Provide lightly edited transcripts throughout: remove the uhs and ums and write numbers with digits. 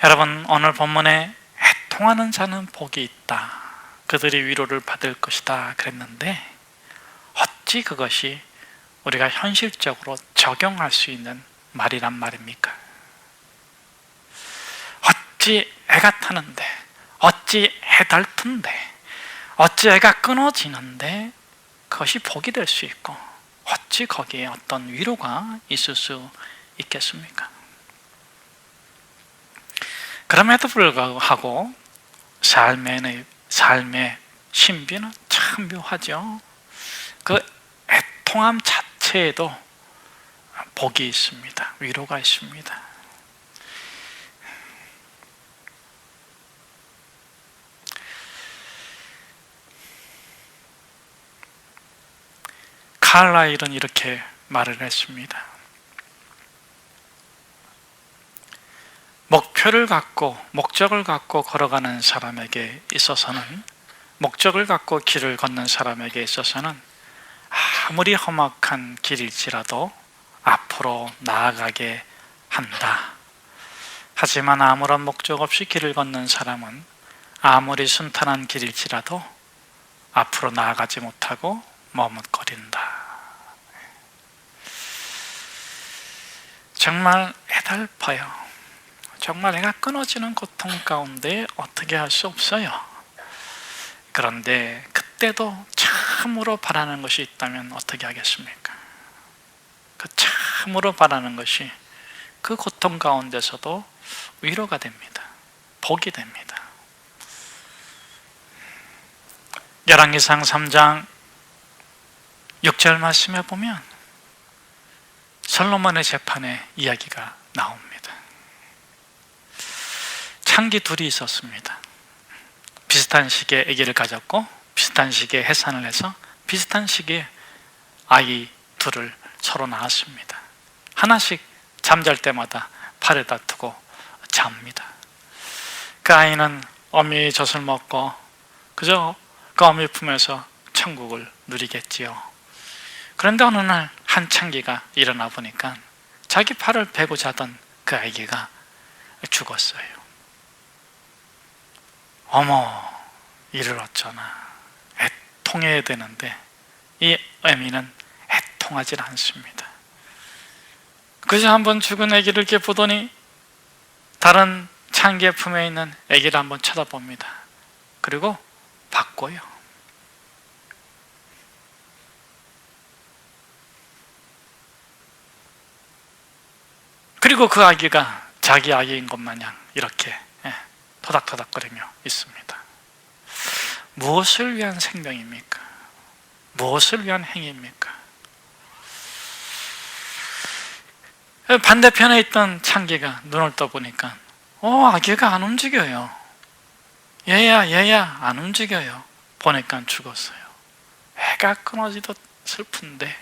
여러분, 오늘 본문에 애통하는 자는 복이 있다, 그들이 위로를 받을 것이다 그랬는데, 어찌 그것이 우리가 현실적으로 적용할 수 있는 말이란 말입니까? 어찌 애가 타는데, 어찌 해달픈데, 어찌 애가 끊어지는데 그것이 복이 될 수 있고, 어찌 거기에 어떤 위로가 있을 수 있겠습니까? 그럼에도 불구하고 삶의 신비는 참 묘하죠. 그 애통함 자체에도 복이 있습니다. 위로가 있습니다. 칼라일은 이렇게 말을 했습니다. 목표를 갖고, 목적을 갖고 걸어가는 사람에게 있어서는, 목적을 갖고 길을 걷는 사람에게 있어서는 아무리 험악한 길일지라도 앞으로 나아가게 한다. 하지만 아무런 목적 없이 길을 걷는 사람은 아무리 순탄한 길일지라도 앞으로 나아가지 못하고 머뭇거린다. 정말 애달퍼요. 정말 내가 끊어지는 고통 가운데 어떻게 할 수 없어요. 그런데 그때도 참으로 바라는 것이 있다면 어떻게 하겠습니까? 그 참으로 바라는 것이 그 고통 가운데서도 위로가 됩니다. 복이 됩니다. 열왕기상 3장 6절 말씀에 보면 솔로몬의 재판의 이야기가 나옵니다. 창기 둘이 있었습니다. 비슷한 시기에 아기를 가졌고 비슷한 시기에 해산을 해서 비슷한 시기에 아이 둘을 서로 낳았습니다. 하나씩 잠잘 때마다 팔에다 두고 잡니다. 그 아이는 어미의 젖을 먹고 그저 그 어미 품에서 천국을 누리겠지요. 그런데 어느 날 한 창기가 일어나 보니까 자기 팔을 베고 자던 그 아기가 죽었어요. 어머, 이를 어쩌나. 애통해야 되는데 이 어미는 애통하지 않습니다. 그저 한번 죽은 아기를 이렇게 보더니 다른 창기의 품에 있는 아기를 한번 쳐다봅니다. 그리고 바꿔요. 그리고 그 아기가 자기 아기인 것 마냥 이렇게 토닥토닥거리며 있습니다. 무엇을 위한 생명입니까? 무엇을 위한 행위입니까? 반대편에 있던 창기가 눈을 떠보니까 아기가 안 움직여요. 얘야 안 움직여요. 보니까 죽었어요. 애가 끊어지듯 슬픈데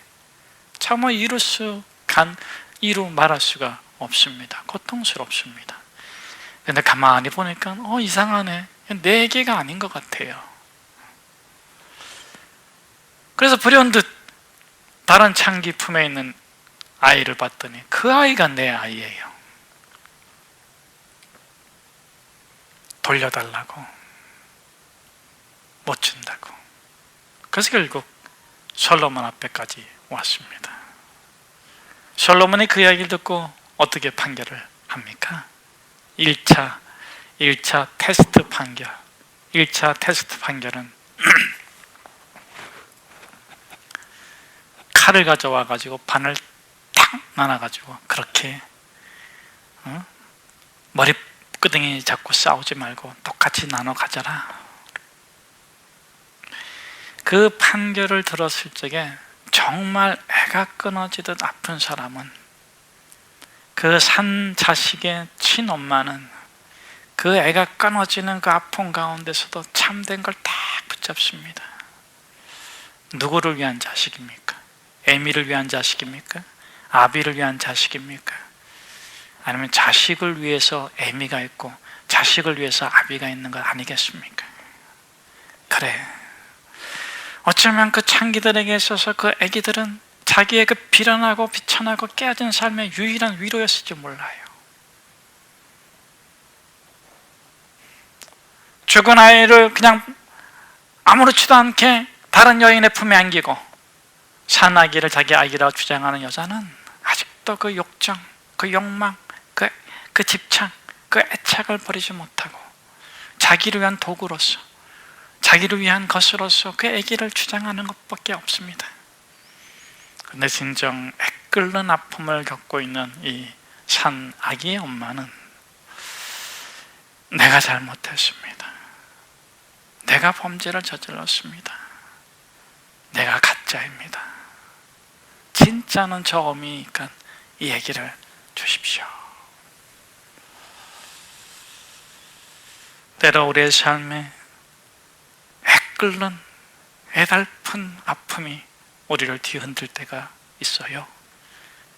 차마 이루 말할 수가 없습니다. 고통스럽습니다. 근데 가만히 보니까 이상하네. 내 애기가 아닌 것 같아요. 그래서 불현듯 다른 창기 품에 있는 아이를 봤더니 그 아이가 내 아이예요. 돌려달라고 못 준다고. 그래서 결국 솔로몬 앞에까지 왔습니다. 솔로몬이 그 이야기를 듣고 어떻게 판결을 합니까? 1차 테스트 판결. 1차 테스트 판결은 칼을 가져와 가지고 반을 탁 나눠 가지고 그렇게 머리끄댕이 잡고 싸우지 말고 똑같이 나눠 가져라. 그 판결을 들었을 적에 정말 애가 끊어지듯 아픈 사람은, 그 산 자식의 친엄마는 그 애가 끊어지는 그 아픔 가운데서도 참된 걸 딱 붙잡습니다. 누구를 위한 자식입니까? 애미를 위한 자식입니까? 아비를 위한 자식입니까? 아니면 자식을 위해서 애미가 있고 자식을 위해서 아비가 있는 것 아니겠습니까? 그래, 어쩌면 그 창기들에게 있어서 그 애기들은 자기의 그 비련하고 비천하고 깨어진 삶의 유일한 위로였을지 몰라요. 죽은 아이를 그냥 아무렇지도 않게 다른 여인의 품에 안기고 산 아기를 자기 아기라고 주장하는 여자는 아직도 그 욕정, 그 욕망, 그 집착, 그 애착을 버리지 못하고 자기를 위한 도구로서, 자기를 위한 것으로서 그 아기를 주장하는 것밖에 없습니다. 그런데 진정 애끓는 아픔을 겪고 있는 이 산 아기의 엄마는 내가 잘못했습니다. 내가 범죄를 저질렀습니다. 내가 가짜입니다. 진짜는 저 어미니까 이 아기를 주십시오. 때로 우리의 삶에 애끓는 애달픈 아픔이 우리를 뒤흔들 때가 있어요.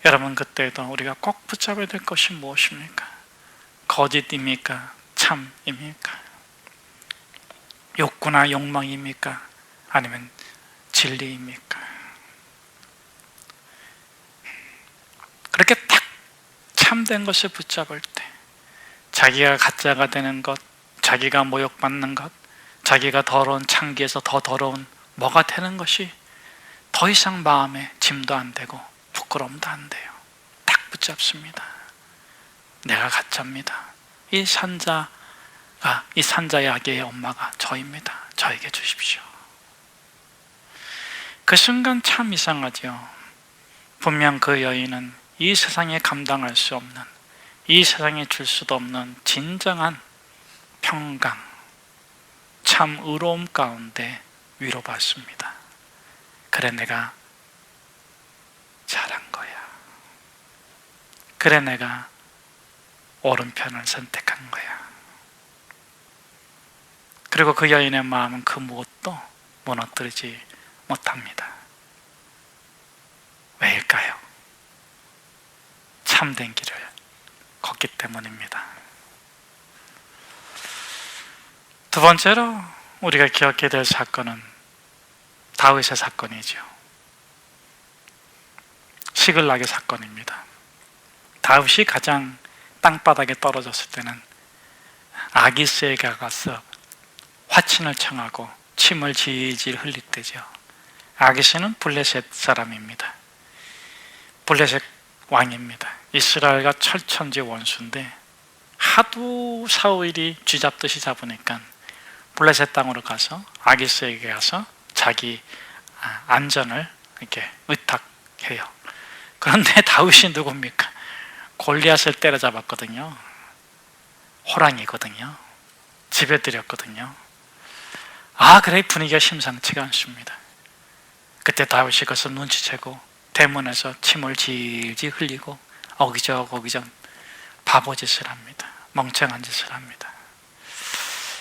여러분, 그때도 우리가 꼭 붙잡아야 될 것이 무엇입니까? 거짓입니까? 참입니까? 욕구나 욕망입니까? 아니면 진리입니까? 그렇게 딱 참된 것을 붙잡을 때 자기가 가짜가 되는 것, 자기가 모욕받는 것, 자기가 더러운 창기에서 더 더러운 뭐가 되는 것이 더 이상 마음에 짐도 안 되고 부끄러움도 안 돼요. 딱 붙잡습니다. 내가 가짜입니다. 이 산자의 아기의 엄마가 저입니다. 저에게 주십시오. 그 순간 참 이상하죠. 분명 그 여인은 이 세상에 감당할 수 없는, 이 세상에 줄 수도 없는 진정한 평강, 참 의로움 가운데 위로받습니다. 그래, 내가 잘한 거야. 그래, 내가 옳은 편을 선택한 거야. 그리고 그 여인의 마음은 그 무엇도 무너뜨리지 못합니다. 왜일까요? 참된 길을 걷기 때문입니다. 두 번째로 우리가 기억해야 될 사건은 다윗의 사건이죠. 시글락의 사건입니다. 다윗이 가장 땅바닥에 떨어졌을 때는 아기스에게 가서 화친을 청하고 침을 질질 흘릴 때죠. 아기스는 블레셋 사람입니다. 블레셋 왕입니다. 이스라엘과 철천지 원수인데 하도 사울이 쥐잡듯이 잡으니까 블레셋 땅으로 가서 아기스에게 가서 자기 안전을 이렇게 의탁해요. 그런데 다윗이 누굽니까? 골리앗을 때려잡았거든요. 호랑이거든요. 집에 들였거든요. 그래, 분위기가 심상치가 않습니다. 그때 다윗이 그것을 눈치채고 대문에서 침을 질질 흘리고 어기적 바보짓을 합니다. 멍청한 짓을 합니다.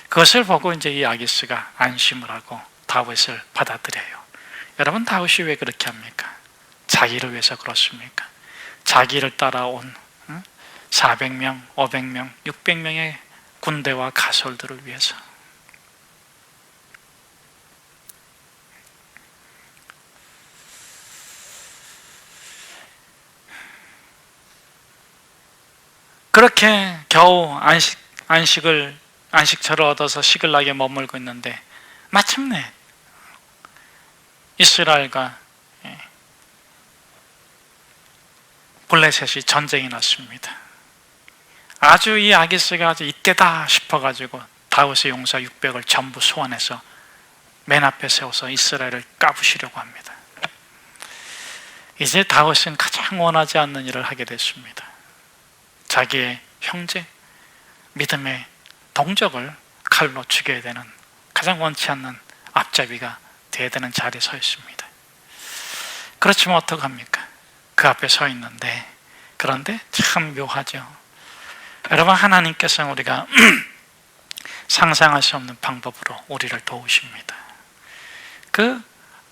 그것을 보고 이제 이 아기스가 안심을 하고 다윗을 받아들여요. 여러분, 다윗이 왜 그렇게 합니까? 자기를 위해서 그렇습니까? 자기를 따라온 400명, 500명, 600명의 군대와 가솔들을 위해서. 그렇게 겨우 안식처를 얻어서 시글락에 머물고 있는데 마침내 이스라엘과 블레셋이 전쟁이 났습니다. 아주 이 아기스가 아주 이때다 싶어가지고 다윗의 용사 600을 전부 소환해서 맨 앞에 세워서 이스라엘을 까부시려고 합니다. 이제 다윗은 가장 원하지 않는 일을 하게 됐습니다. 자기의 형제, 믿음의 동족을 칼로 죽여야 되는, 가장 원치 않는 앞잡이가 되어야 되는 자리에 서 있습니다. 그렇지만 어떡합니까? 그 앞에 서 있는데, 그런데 참 묘하죠. 여러분, 하나님께서는 우리가 상상할 수 없는 방법으로 우리를 도우십니다. 그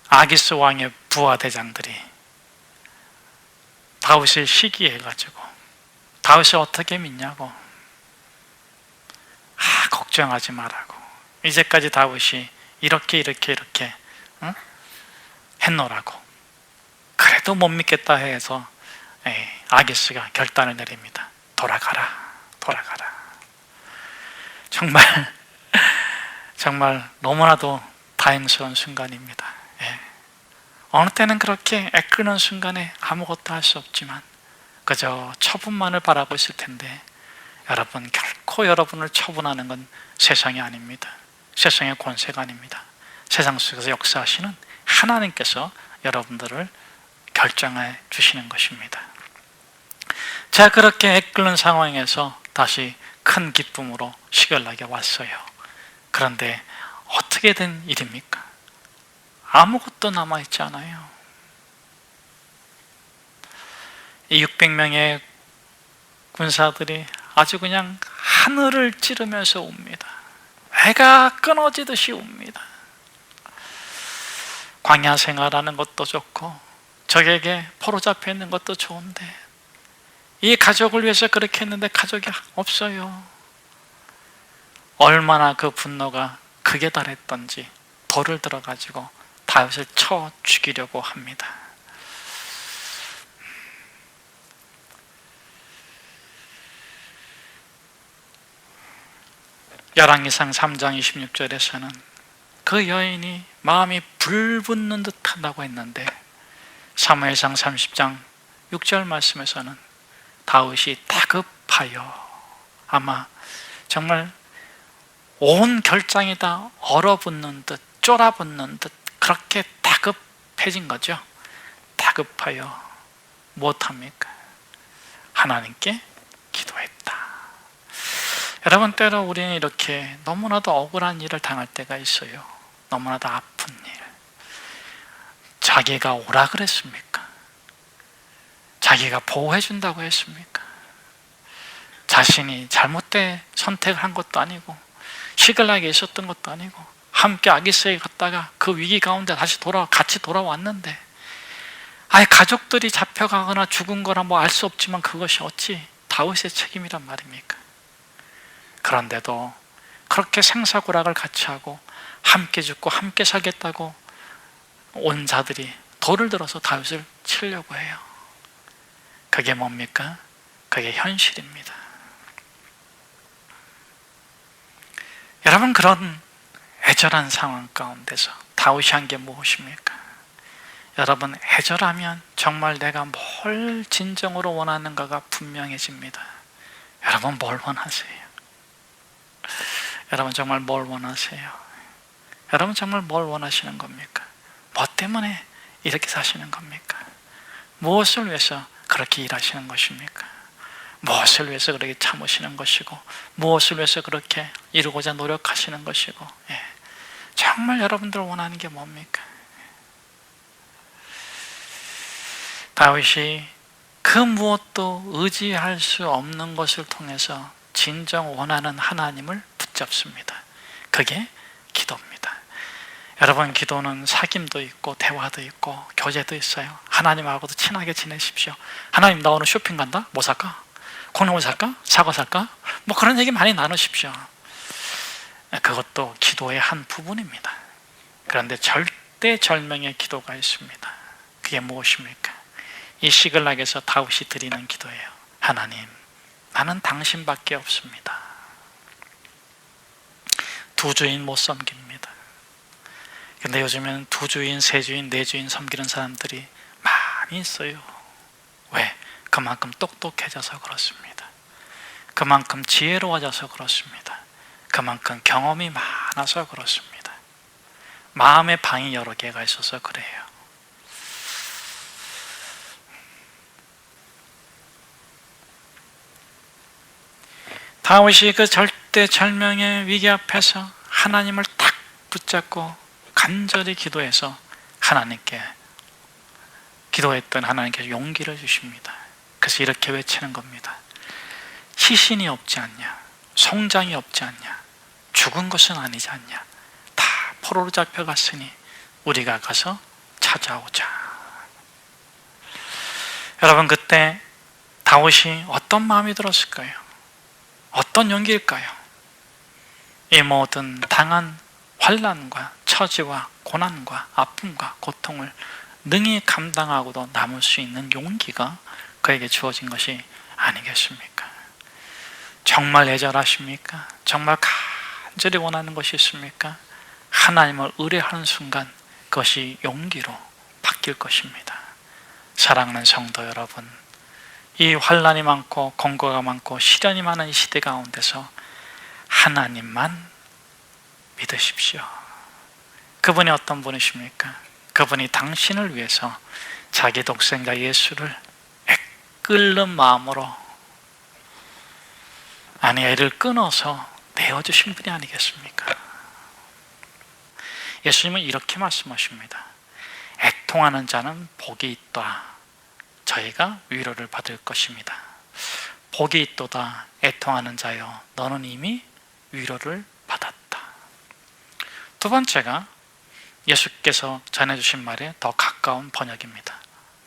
아기스 왕의 부하 대장들이 다윗을 시기해가지고 다윗을 어떻게 믿냐고, 걱정하지 말라고, 이제까지 다윗이 이렇게 했노라고, 그래도 못 믿겠다 해서 아기스가 결단을 내립니다. 돌아가라. 정말 정말 너무나도 다행스러운 순간입니다. 예. 어느 때는 그렇게 애끄는 순간에 아무것도 할 수 없지만 그저 처분만을 바라고 있을 텐데, 여러분, 결코 여러분을 처분하는 건 세상이 아닙니다. 세상의 권세가 아닙니다. 세상 속에서 역사하시는 하나님께서 여러분들을 결정해 주시는 것입니다. 자, 그렇게 애끓는 상황에서 다시 큰 기쁨으로 시글락에 왔어요. 그런데 어떻게 된 일입니까? 아무것도 남아있지 않아요. 이 600명의 군사들이 아주 그냥 하늘을 찌르면서 웁니다. 애가 끊어지듯이 웁니다. 광야 생활하는 것도 좋고 적에게 포로 잡혀 있는 것도 좋은데 이 가족을 위해서 그렇게 했는데 가족이 없어요. 얼마나 그 분노가 극에 달했던지 돌을 들어가지고 다윗을 쳐 죽이려고 합니다. 열왕기상 3장 26절에서는 그 여인이 마음이 불붙는 듯 한다고 했는데, 사무엘상 30장 6절 말씀에서는 다윗이 다급하여, 아마 정말 온 결장이 다 얼어붙는 듯 쫄아붙는 듯 그렇게 다급해진 거죠. 다급하여 무엇합니까? 하나님께 기도했다. 여러분, 때로 우리는 이렇게 너무나도 억울한 일을 당할 때가 있어요. 너무나도 아픈 일. 자기가 오라 그랬습니까? 자기가 보호해 준다고 했습니까? 자신이 잘못된 선택을 한 것도 아니고 시글락에 있었던 것도 아니고 함께 아기스에 갔다가 그 위기 가운데 다시 같이 돌아왔는데, 아예 가족들이 잡혀가거나 죽은 거나 뭐 알 수 없지만 그것이 어찌 다윗의 책임이란 말입니까? 그런데도 그렇게 생사고락을 같이 하고 함께 죽고 함께 살겠다고 온 자들이 돌을 들어서 다윗을 치려고 해요. 그게 뭡니까? 그게 현실입니다. 여러분, 그런 애절한 상황 가운데서 다윗이 한 게 무엇입니까? 여러분, 애절하면 정말 내가 뭘 진정으로 원하는가가 분명해집니다. 여러분, 뭘 원하세요? 여러분, 정말 뭘 원하세요? 여러분, 정말 뭘 원하시는 겁니까? 뭐 때문에 이렇게 사시는 겁니까? 무엇을 위해서 그렇게 일하시는 것입니까? 무엇을 위해서 그렇게 참으시는 것이고, 무엇을 위해서 그렇게 이루고자 노력하시는 것이고, 정말 여러분들 원하는 게 뭡니까? 다윗이 그 무엇도 의지할 수 없는 것을 통해서 진정 원하는 하나님을 붙잡습니다. 그게 기도입니다. 여러분, 기도는 사귐도 있고 대화도 있고 교제도 있어요. 하나님하고도 친하게 지내십시오. 하나님, 나 오늘 쇼핑 간다? 뭐 살까? 콩나물 살까? 사과 살까? 뭐 그런 얘기 많이 나누십시오. 그것도 기도의 한 부분입니다. 그런데 절대절명의 기도가 있습니다. 그게 무엇입니까? 이 시글락에서 다윗이 드리는 기도예요. 하나님, 나는 당신밖에 없습니다. 두 주인 못 섬깁니다. 근데 요즘에는 두 주인, 세 주인, 네 주인 섬기는 사람들이 많이 있어요. 왜? 그만큼 똑똑해져서 그렇습니다. 그만큼 지혜로워져서 그렇습니다. 그만큼 경험이 많아서 그렇습니다. 마음의 방이 여러 개가 있어서 그래요. 다윗이 그 절대절명의 위기 앞에서 하나님을 딱 붙잡고 간절히 기도해서 하나님께 기도했던 하나님께서 용기를 주십니다. 그래서 이렇게 외치는 겁니다. 시신이 없지 않냐? 송장이 없지 않냐? 죽은 것은 아니지 않냐? 다 포로로 잡혀갔으니 우리가 가서 찾아오자. 여러분, 그때 다윗이 어떤 마음이 들었을까요? 어떤 용기일까요? 이 모든 당한 환난과 처지와 고난과 아픔과 고통을 능히 감당하고도 남을 수 있는 용기가 그에게 주어진 것이 아니겠습니까? 정말 애절하십니까? 정말 간절히 원하는 것이 있습니까? 하나님을 의뢰하는 순간 그것이 용기로 바뀔 것입니다. 사랑하는 성도 여러분, 이 환난이 많고 공고가 많고 시련이 많은 이 시대 가운데서 하나님만 믿으십시오. 그분이 어떤 분이십니까? 그분이 당신을 위해서 자기 독생자 예수를 끓는 마음으로 애를 끊어서 내어주신 분이 아니겠습니까? 예수님은 이렇게 말씀하십니다. 애통하는 자는 복이 있다. 저희가 위로를 받을 것입니다. 복이 있도다. 애통하는 자여, 너는 이미 위로를 받았다. 두 번째가 예수께서 전해주신 말에 더 가까운 번역입니다.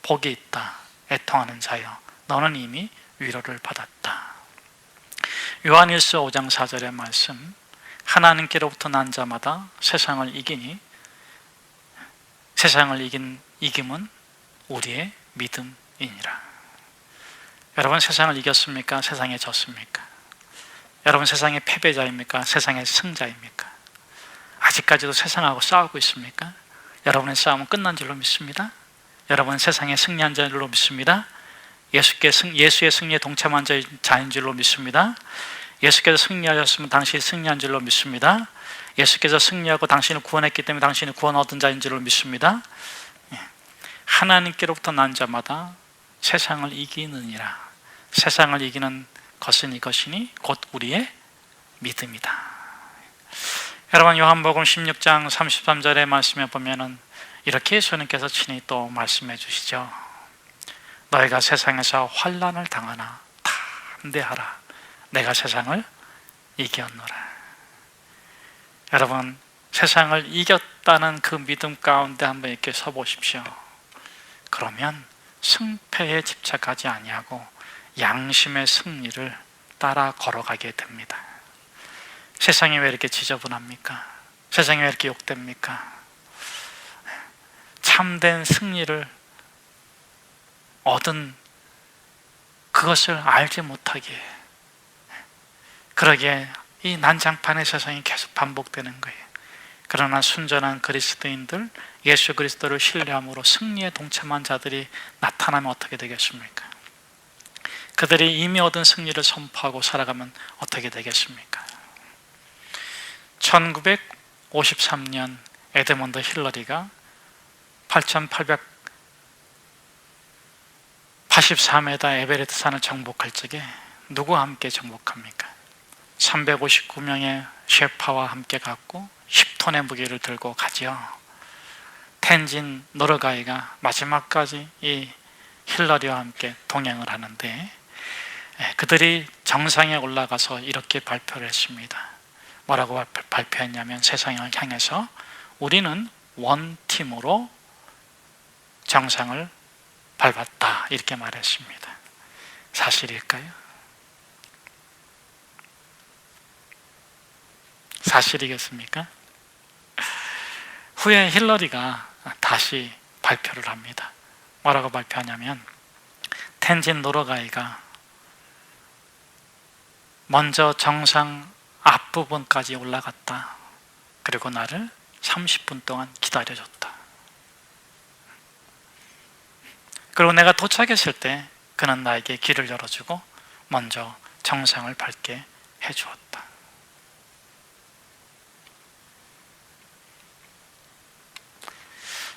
복이 있다. 애통하는 자여, 너는 이미 위로를 받았다. 요한일서 5장 4절의 말씀, 하나님께로부터 난 자마다 세상을 이기니 세상을 이김은 우리의 믿음이니라. 여러분, 세상을 이겼습니까? 세상에 졌습니까? 여러분, 세상의 패배자입니까? 세상의 승자입니까? 아직까지도 세상하고 싸우고 있습니까? 여러분의 싸움은 끝난 줄로 믿습니다. 여러분, 세상에 승리한 줄로 믿습니다. 예수의 승리에 동참한 자인 줄로 믿습니다. 예수께서 승리하셨으면 당신이 승리한 줄로 믿습니다. 예수께서 승리하고 당신을 구원했기 때문에 당신이 구원 얻은 자인 줄로 믿습니다. 하나님께로부터 난 자마다 세상을 이기느니라. 세상을 이기는 것은 이것이니 곧 우리의 믿음이다. 여러분, 요한복음 16장 33절의 말씀에 보면은 이렇게 예수님께서 친히 또 말씀해 주시죠. 너희가 세상에서 환난을 당하나 담대하라. 내가 세상을 이겼노라. 여러분, 세상을 이겼다는 그 믿음 가운데 한번 이렇게 서보십시오. 그러면 승패에 집착하지 아니하고 양심의 승리를 따라 걸어가게 됩니다. 세상이 왜 이렇게 지저분합니까? 세상이 왜 이렇게 욕됩니까? 참된 승리를 얻은 그것을 알지 못하기에, 그러기에 이 난장판의 세상이 계속 반복되는 거예요. 그러나 순전한 그리스도인들, 예수 그리스도를 신뢰함으로 승리에 동참한 자들이 나타나면 어떻게 되겠습니까? 그들이 이미 얻은 승리를 선포하고 살아가면 어떻게 되겠습니까? 1953년 에드먼드 힐러리가 8,884m 에베레스트 산을 정복할 적에 누구와 함께 정복합니까? 359명의 셰파와 함께 갔고 10톤의 무게를 들고 가죠. 텐진 노르가이가 마지막까지 이 힐러리와 함께 동행을 하는데, 그들이 정상에 올라가서 이렇게 발표를 했습니다. 뭐라고 발표했냐면, 세상을 향해서 우리는 원팀으로 정상을 밟았다, 이렇게 말했습니다. 사실일까요? 사실이겠습니까? 후에 힐러리가 다시 발표를 합니다. 뭐라고 발표하냐면, 텐진 노르가이가 먼저 정상 앞부분까지 올라갔다. 그리고 나를 30분 동안 기다려줬다. 그리고 내가 도착했을 때 그는 나에게 길을 열어주고 먼저 정상을 밟게 해주었다.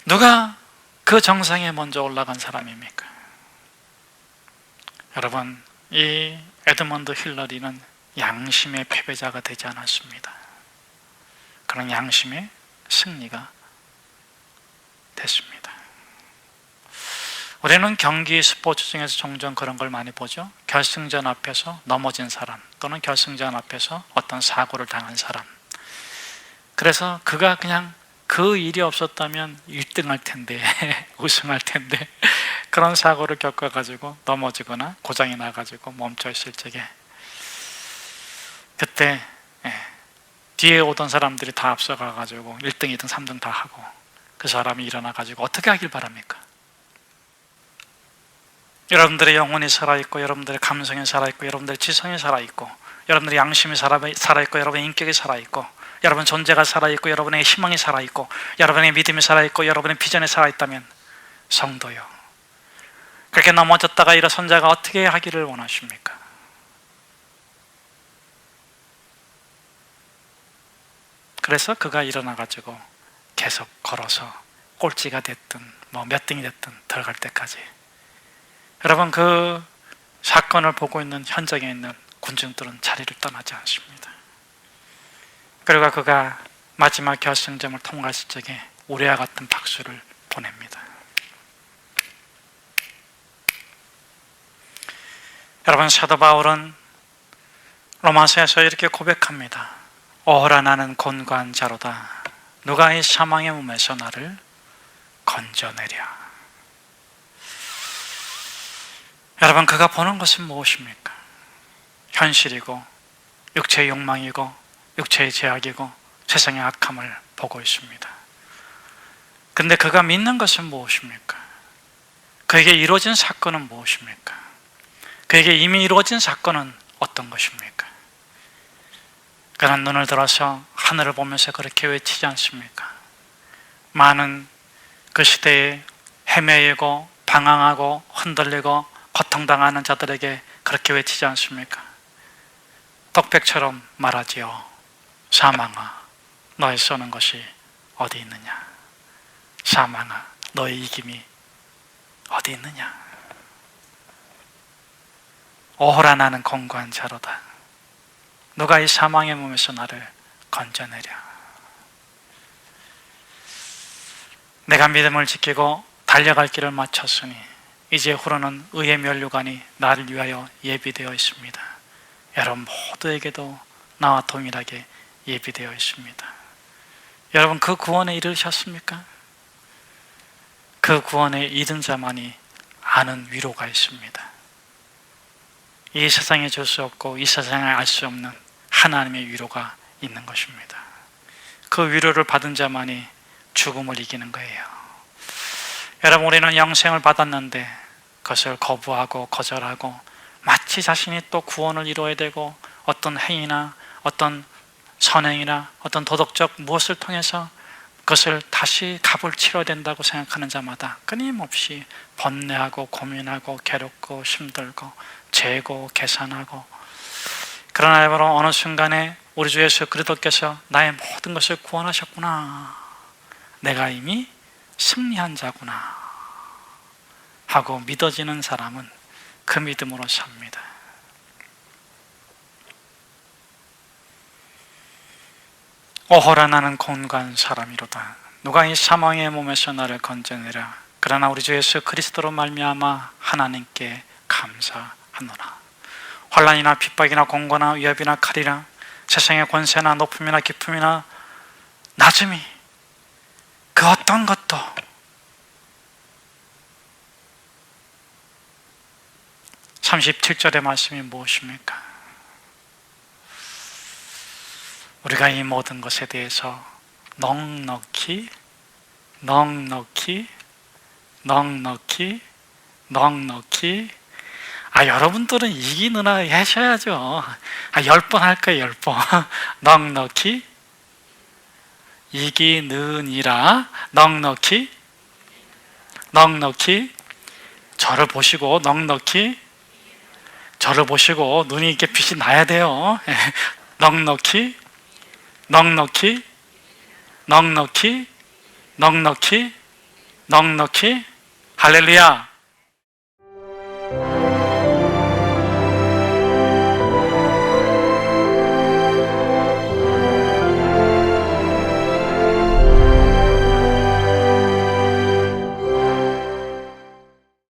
누가 그 정상에 먼저 올라간 사람입니까? 여러분, 이 에드먼드 힐러리는 양심의 패배자가 되지 않았습니다. 그런 양심의 승리가 됐습니다. 우리는 경기 스포츠 중에서 종종 그런 걸 많이 보죠. 결승전 앞에서 넘어진 사람, 또는 결승전 앞에서 어떤 사고를 당한 사람. 그래서 그가 그냥 그 일이 없었다면 1등 할 텐데, 우승할 텐데, 그런 사고를 겪어가지고 넘어지거나 고장이 나가지고 멈춰 있을 적에, 그때 뒤에 오던 사람들이 다 앞서가가지고 1등, 2등, 3등 다 하고 그 사람이 일어나가지고 어떻게 하길 바랍니까? 여러분들의 영혼이 살아있고, 여러분들의 감성이 살아있고, 여러분들의 지성이 살아있고, 여러분들의 양심이 살아있고, 여러분의 인격이 살아있고, 여러분 존재가 살아있고, 여러분의 희망이 살아있고, 여러분의 믿음이 살아있고, 여러분의 비전이 살아있다면 성도요, 그렇게 넘어졌다가 일어선 자가 어떻게 하기를 원하십니까? 그래서 그가 일어나가지고 계속 걸어서 꼴찌가 됐든 몇 등이 됐든 들어갈 때까지, 여러분 그 사건을 보고 있는 현장에 있는 군중들은 자리를 떠나지 않습니다. 그리고 그가 마지막 결승점을 통과했을 적에 우리와 같은 박수를 보냅니다. 여러분, 사도 바울은 로마서에서 이렇게 고백합니다. 오호라 나는 곤고한 자로다. 누가 이 사망의 몸에서 나를 건져내랴. 여러분, 그가 보는 것은 무엇입니까? 현실이고 육체의 욕망이고 육체의 제약이고 세상의 악함을 보고 있습니다. 근데 그가 믿는 것은 무엇입니까? 그에게 이루어진 사건은 무엇입니까? 그에게 이미 이루어진 사건은 어떤 것입니까? 그는 눈을 들어서 하늘을 보면서 그렇게 외치지 않습니까? 많은 그 시대에 헤매이고 방황하고 흔들리고 고통당하는 자들에게 그렇게 외치지 않습니까? 독백처럼 말하지요. 사망아, 너의 쏘는 것이 어디 있느냐? 사망아, 너의 이김이 어디 있느냐? 오호라 나는 곤고한 자로다. 누가 이 사망의 몸에서 나를 건져내랴. 내가 믿음을 지키고 달려갈 길을 마쳤으니 이제 후로는 의의 면류관이 나를 위하여 예비되어 있습니다. 여러분 모두에게도 나와 동일하게 예비되어 있습니다. 여러분, 그 구원에 이르셨습니까? 그 구원에 이른 자만이 아는 위로가 있습니다. 이 세상에 줄 수 없고 이 세상에 알 수 없는 하나님의 위로가 있는 것입니다. 그 위로를 받은 자만이 죽음을 이기는 거예요. 여러분, 우리는 영생을 받았는데 그것을 거부하고 거절하고 마치 자신이 또 구원을 이루어야 되고 어떤 행위나 어떤 선행이나 어떤 도덕적 무엇을 통해서 그것을 다시 값을 치러야 된다고 생각하는 자마다 끊임없이 번뇌하고 고민하고 괴롭고 힘들고 재고 계산하고, 그러나 여러분 어느 순간에 우리 주 예수 그리스도께서 나의 모든 것을 구원하셨구나, 내가 이미 승리한 자구나 하고 믿어지는 사람은 그 믿음으로 삽니다. 오호라 나는 곤고한 사람이로다. 누가 이 사망의 몸에서 나를 건져내랴. 그러나 우리 주 예수 그리스도로 말미암아 하나님께 감사하노라. 환난이나 핍박이나 공고나 위협이나 칼이나 세상의 권세나 높음이나 깊음이나 낮음이 그 어떤 것도 (37절의) 말씀이 무엇입니까? 우리가 이 모든 것에 대해서 넉넉히 여러분들은 이기느라 하셔야죠. 10번 할 거예요. 10번. 넉넉히 이기느니라. 넉넉히 저를 보시고 넉넉히 저를 보시고 눈이 이렇게 빛이 나야 돼요. 넉넉히 할렐루야.